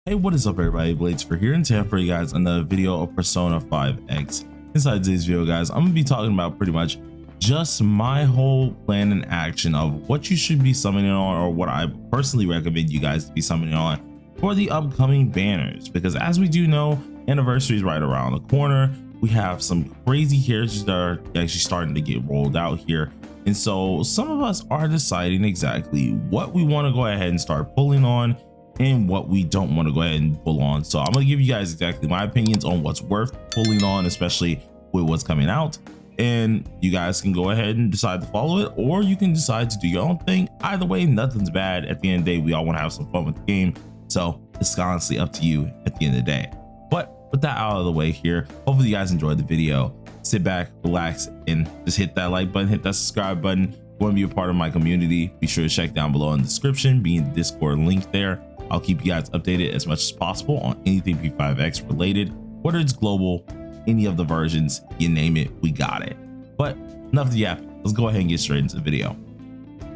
Hey, what is up everybody? Blades for here, and today for you guys another video of Persona 5X. Inside today's video, guys, I'm gonna be talking about pretty much just my whole plan and action of what you should be summoning on, or what I personally recommend you guys to be summoning on for the upcoming banners. Because as we do know, anniversary is right around the corner. We have some crazy characters that are actually starting to get rolled out here, and so some of us are deciding exactly what we want to go ahead and start pulling on and what we don't want to go ahead and pull on. So I'm going to give you guys exactly my opinions on what's worth pulling on, especially with what's coming out, and you guys can go ahead and decide to follow it, or you can decide to do your own thing. Either way, nothing's bad. At the end of the day, we all want to have some fun with the game, so it's honestly up to you at the end of the day. But with that out of the way here, hopefully you guys enjoyed the video. Sit back, relax, and just hit that like button, hit that subscribe button. If you want to be a part of my community, be sure to check down below in the description, be in the Discord link there. I'll keep you guys updated as much as possible on anything P5X related, whether it's global, any of the versions, you name it, we got it. But enough of the yapping, let's go ahead and get straight into the video.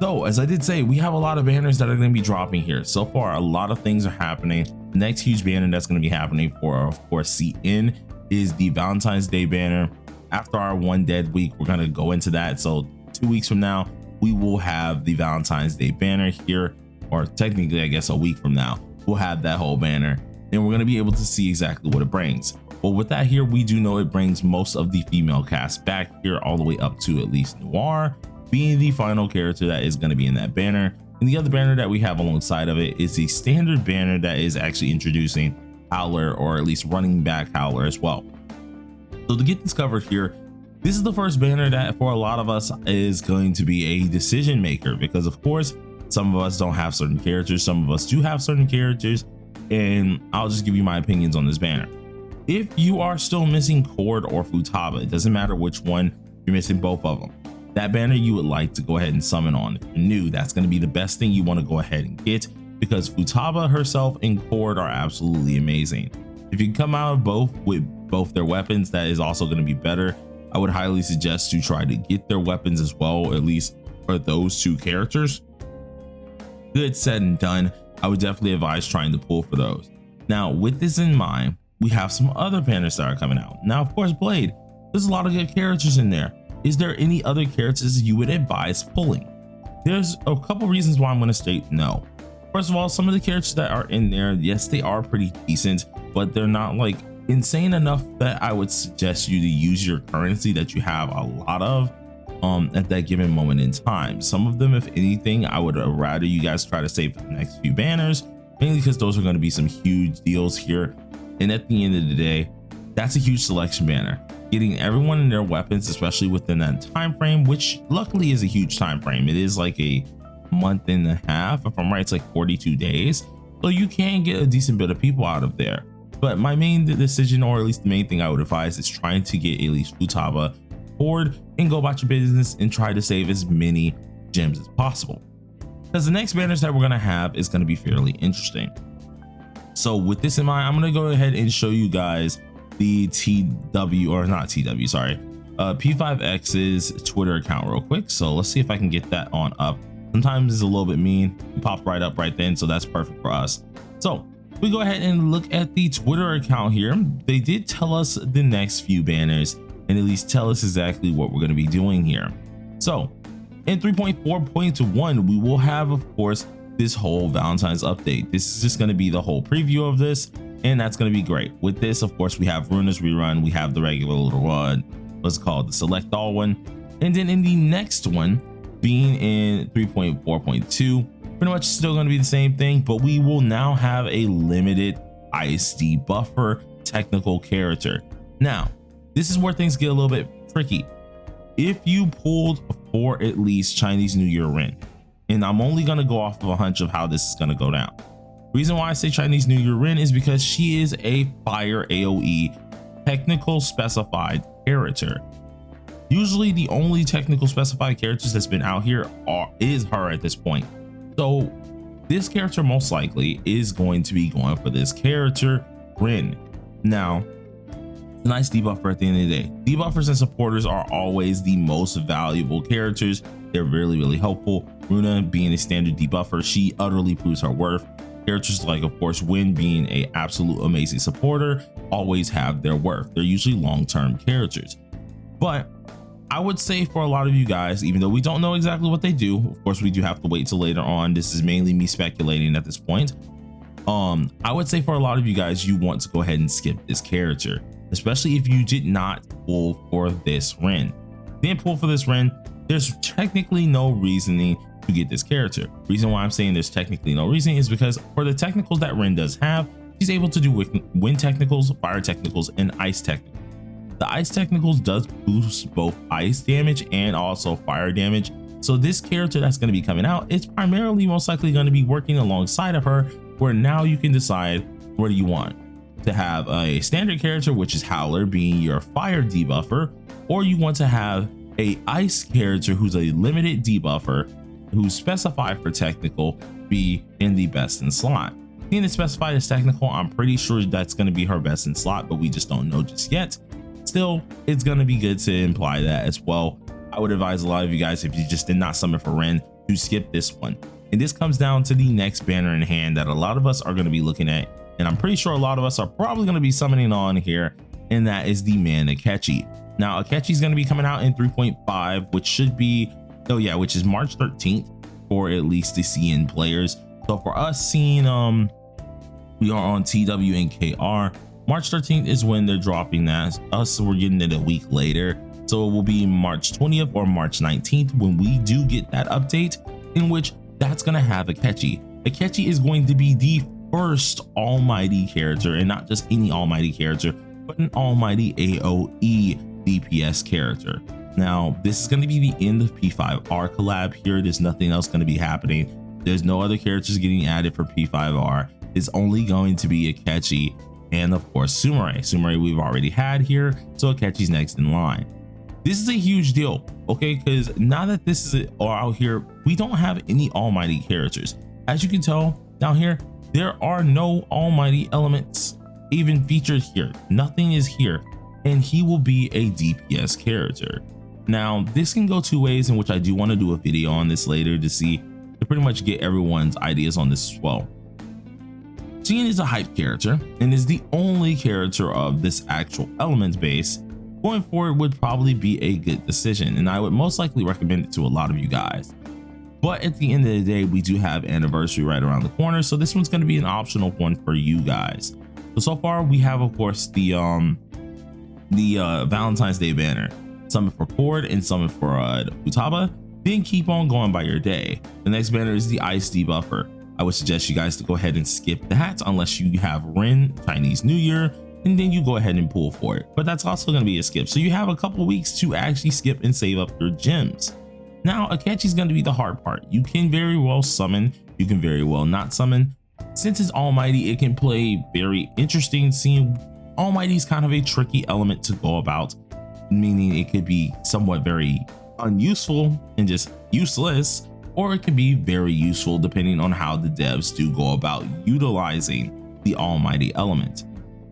So as I did say, we have a lot of banners that are going to be dropping here. So far, a lot of things are happening. The next huge banner that's going to be happening for, of course, CN is the Valentine's Day banner. After our one dead week, we're going to go into that. So 2 weeks from now, we will have the Valentine's Day banner here. Or technically, I guess a week from now, we'll have that whole banner, and we're going to be able to see exactly what it brings. But with that here, we do know it brings most of the female cast back here, all the way up to at least Noir being the final character that is going to be in that banner. And the other banner that we have alongside of it is the standard banner that is actually introducing Howler, or at least running back Howler as well. So to get this covered here, this is the first banner that for a lot of us is going to be a decision maker, because of course, some of us don't have certain characters, some of us do have certain characters, and I'll just give you my opinions on this banner. If you are still missing Cord or Futaba, it doesn't matter which one, you're missing both of them. That banner you would like to go ahead and summon on. If you're new, that's going to be the best thing you want to go ahead and get, because Futaba herself and Cord are absolutely amazing. If you can come out of both with both their weapons, that is also going to be better. I would highly suggest to try to get their weapons as well, at least for those two characters. Good said and done, I would definitely advise trying to pull for those. Now, with this in mind, we have some other banners that are coming out. Now, of course, Blade, there's a lot of good characters in there. Is there any other characters you would advise pulling? There's a couple reasons why I'm going to state no. First of all, some of the characters that are in there, yes, they are pretty decent, but they're not like insane enough that I would suggest you to use your currency that you have a lot of at that given moment in time. Some of them, if anything, I would rather you guys try to save for the next few banners, mainly because those are going to be some huge deals here. And at the end of the day, that's a huge selection banner. Getting everyone in their weapons, especially within that time frame, which luckily is a huge time frame. It is like a month and a half, if I'm right, it's like 42 days. So you can get a decent bit of people out of there. But my main decision, or at least the main thing I would advise, is trying to get at least Futaba board and go about your business and try to save as many gems as possible, because the next banners that we're going to have is going to be fairly interesting. So with this in mind, I'm going to go ahead and show you guys the P5X's Twitter account real quick. So let's see if I can get that on up. Sometimes it's a little bit mean, it popped right up right then, so that's perfect for us. So we go ahead and look at the Twitter account here. They did tell us the next few banners, and at least tell us exactly what we're going to be doing here. So in 3.4.1, we will have, of course, this whole Valentine's update. This is just going to be the whole preview of this, and that's going to be great. With this, of course, we have Runa's rerun, we have the regular little one, what's it called, the select all one, and then in the next one, being in 3.4.2, pretty much still going to be the same thing, but we will now have a limited ISD buffer technical character. Now, this is where things get a little bit tricky. If you pulled for at least Chinese New Year Rin, and I'm only going to go off of a hunch of how this is going to go down. Reason why I say Chinese New Year Rin is because she is a fire AoE technical specified character. Usually the only technical specified characters that's been out here is her at this point. So this character most likely is going to be going for this character Rin. Now, nice debuffer at the end of the day. Debuffers and supporters are always the most valuable characters. They're really helpful. Runa being a standard debuffer, she utterly proves her worth. characters like, of course, Win being a absolute amazing supporter, always have their worth. They're usually long-term characters. But I would say for a lot of you guys, even though we don't know exactly what they do, of course, we do have to wait till later on. This is mainly me speculating at this point. I would say for a lot of you guys, you want to go ahead and skip this character, especially if you did not pull for this Ren. Didn't pull for this Ren, there's technically no reasoning to get this character. Reason why I'm saying there's technically no reason is because for the technicals that Ren does have, she's able to do wind technicals, fire technicals, and ice technicals. The ice technicals does boost both ice damage and also fire damage. So this character that's going to be coming out, it's primarily most likely going to be working alongside of her, where now you can decide what do you want to have a standard character, which is Howler being your fire debuffer, or you want to have a ice character who's a limited debuffer who's specified for technical be in the best in slot. Being it specified as technical, I'm pretty sure that's going to be her best in slot, but we just don't know just yet. Still, it's going to be good to imply that as well. I would advise a lot of you guys, if you just did not summon for Ren, to skip this one. And this comes down to the next banner in hand that a lot of us are going to be looking at, and I'm pretty sure a lot of us are probably going to be summoning on here, and that is the man Akechi. Now Akechi is going to be coming out in 3.5, which should be, which is March 13th for at least the CN players. So for us seeing, we are on TW and KR. March 13th is when they're dropping that. Us, we're getting it a week later. So it will be March 20th or March 19th when we do get that update, in which that's going to have Akechi. Akechi is going to be the first almighty character, and not just any almighty character, but an almighty AoE DPS character. Now, this is going to be the end of P5R collab here. There's nothing else going to be happening. There's no other characters getting added for P5R. It's only going to be Akechi and, of course, Sumire. Sumire we've already had here, so Akechi's next in line. This is a huge deal, okay? Because now that this is out here, we don't have any almighty characters. As you can tell down here, there are no almighty elements even featured here. Nothing is here, and he will be a DPS character. Now, this can go two ways, in which I do want to do a video on this later to pretty much get everyone's ideas on this as well. Jean is a hype character and is the only character of this actual element base. Going forward would probably be a good decision, and I would most likely recommend it to a lot of you guys. But at the end of the day, we do have Anniversary right around the corner, so this one's going to be an optional one for you guys. So far we have, of course, the Valentine's Day banner, summon for Cord and summon for Futaba. Then keep on going by your day. The next banner is the Ice Debuffer. I would suggest you guys to go ahead and skip that unless you have Ren, Chinese New Year, and then you go ahead and pull for it. But that's also going to be a skip. So you have a couple of weeks to actually skip and save up your gems. Now, Akechi's going to be the hard part. You can very well summon, you can very well not summon. Since it's almighty, it can play very interesting. Seeing almighty is kind of a tricky element to go about, meaning it could be somewhat very unuseful and just useless, or it could be very useful depending on how the devs do go about utilizing the almighty element.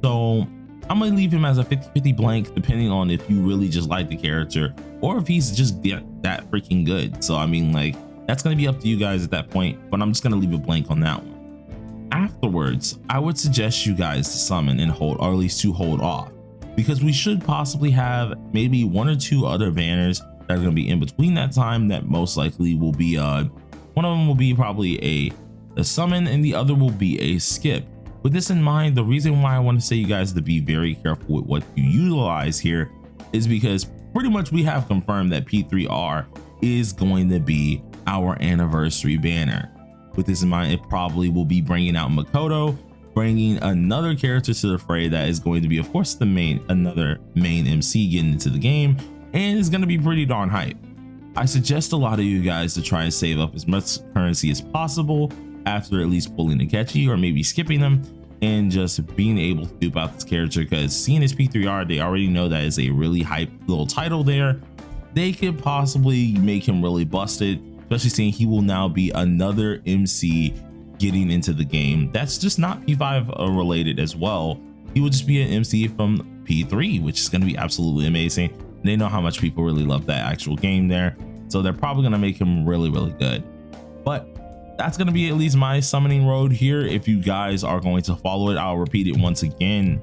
So I'm gonna leave him as a 50-50 blank, depending on if you really just like the character or if he's just that freaking good. So I mean, like, that's gonna be up to you guys at that point, but I'm just gonna leave a blank on that one. Afterwards, I would suggest you guys to summon and hold, or at least to hold off, because we should possibly have maybe one or two other banners that are going to be in between that time that most likely will be one of them will be probably a summon and the other will be a skip. With this in mind, the reason why I want to say you guys to be very careful with what you utilize here is because pretty much we have confirmed that P3R is going to be our anniversary banner. With this in mind, it probably will be bringing out Makoto, bringing another character to the fray that is going to be, of course, another main MC getting into the game, and it's going to be pretty darn hype. I suggest a lot of you guys to try and save up as much currency as possible after at least pulling Akechi or maybe skipping them, and just being able to dupe out this character, because seeing as P3R, they already know that is a really hype little title there. They could possibly make him really busted, especially seeing he will now be another MC getting into the game that's just not P5 related as well. He will just be an MC from P3, which is going to be absolutely amazing. They know how much people really love that actual game there, so they're probably going to make him really, really good. But that's going to be at least my summoning road here. If you guys are going to follow it, I'll repeat it once again.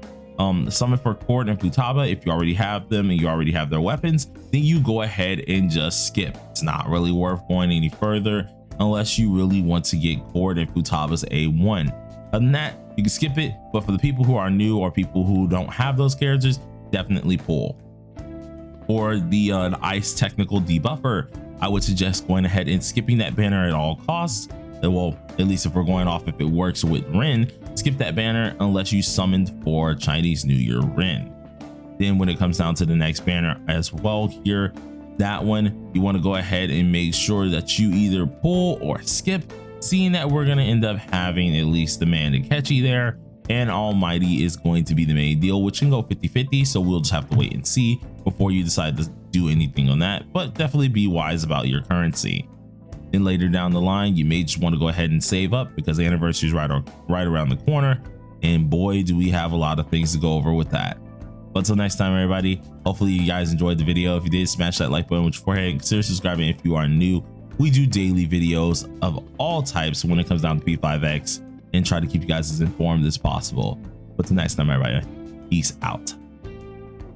Summon for Cord and Futaba. If you already have them and you already have their weapons, then you go ahead and just skip. It's not really worth going any further unless you really want to get Cord and Futaba's A1. Other than that, you can skip it, but for the people who are new or people who don't have those characters, definitely pull. For the ice technical debuffer, I would suggest going ahead and skipping that banner at all costs. Well, at least if we're going off if it works with Rin, skip that banner unless you summoned for Chinese New Year Rin. Then when it comes down to the next banner as well here, that one you want to go ahead and make sure that you either pull or skip, seeing that we're going to end up having at least the Man Akechi there, and Almighty is going to be the main deal, which can go 50-50, so we'll just have to wait and see before you decide to do anything on that, but definitely be wise about your currency. Then later down the line, you may just want to go ahead and save up because the anniversary is right around the corner, and boy do we have a lot of things to go over with that. But until next time, everybody, hopefully you guys enjoyed the video. If you did, smash that like button, which beforehand, consider subscribing if you are new. We do daily videos of all types when it comes down to P5X and try to keep you guys as informed as possible. But till next time, everybody, peace out.